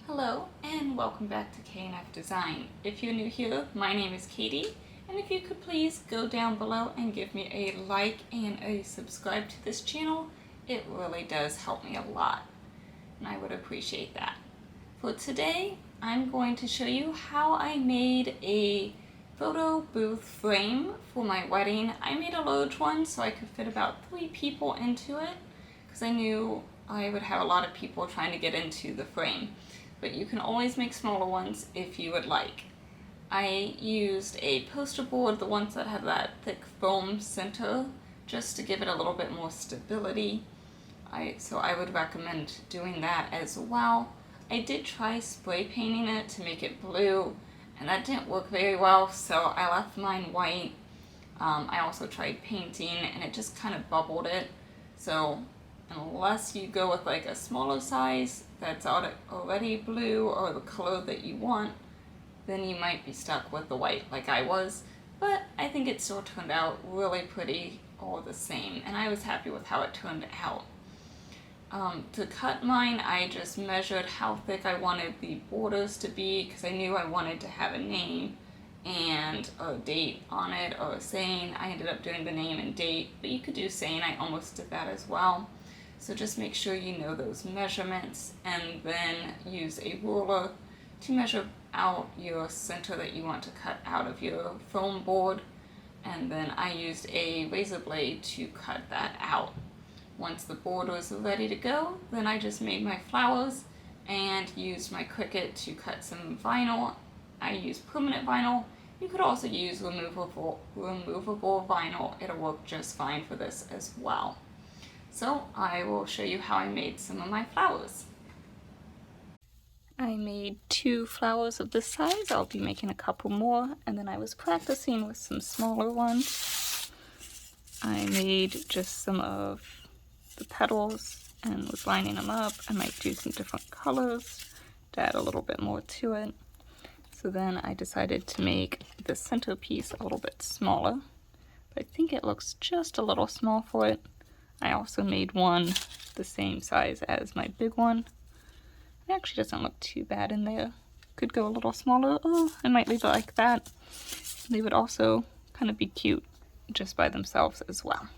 Hello and welcome back to K&F Design. If you're new here, my name is Katie, and if you could please go down below and give me a like and a subscribe to this channel, it really does help me a lot, and I would appreciate that. For today, I'm going to show you how I made a photo booth frame for my wedding. I made a large one so I could fit about 3 people into it, because I knew I would have a lot of people trying to get into the frame. But you can always make smaller ones if you would like. I used a poster board, the ones that have that thick foam center, just to give it a little bit more stability. So I would recommend doing that as well. I did try spray painting it to make it blue, and that didn't work very well, so I left mine white. I also tried painting, and it just kind of bubbled it. So unless you go with like a smaller size that's already blue or the color that you want, then you might be stuck with the white like I was. But I think it still turned out really pretty all the same, and I was happy with how it turned out. To cut mine, I just measured how thick I wanted the borders to be, because I knew I wanted to have a name and a date on it, or a saying. I ended up doing the name and date, but you could do saying. I almost did that as well. So just make sure you know those measurements, and then use a ruler to measure out your center that you want to cut out of your foam board. And then I used a razor blade to cut that out. Once the board was ready to go, then I just made my flowers and used my Cricut to cut some vinyl. I used permanent vinyl. You could also use removable vinyl. It'll work just fine for this as well. So I will show you how I made some of my flowers. I made 2 flowers of this size. I'll be making a couple more, and then I was practicing with some smaller ones. I made just some of the petals and was lining them up. I might do some different colors to add a little bit more to it. So then I decided to make the centerpiece a little bit smaller, but I think it looks just a little small for it. I also made one the same size as my big one. It actually doesn't look too bad in there. Could go a little smaller. Oh, I might leave it like that. They would also kind of be cute just by themselves as well.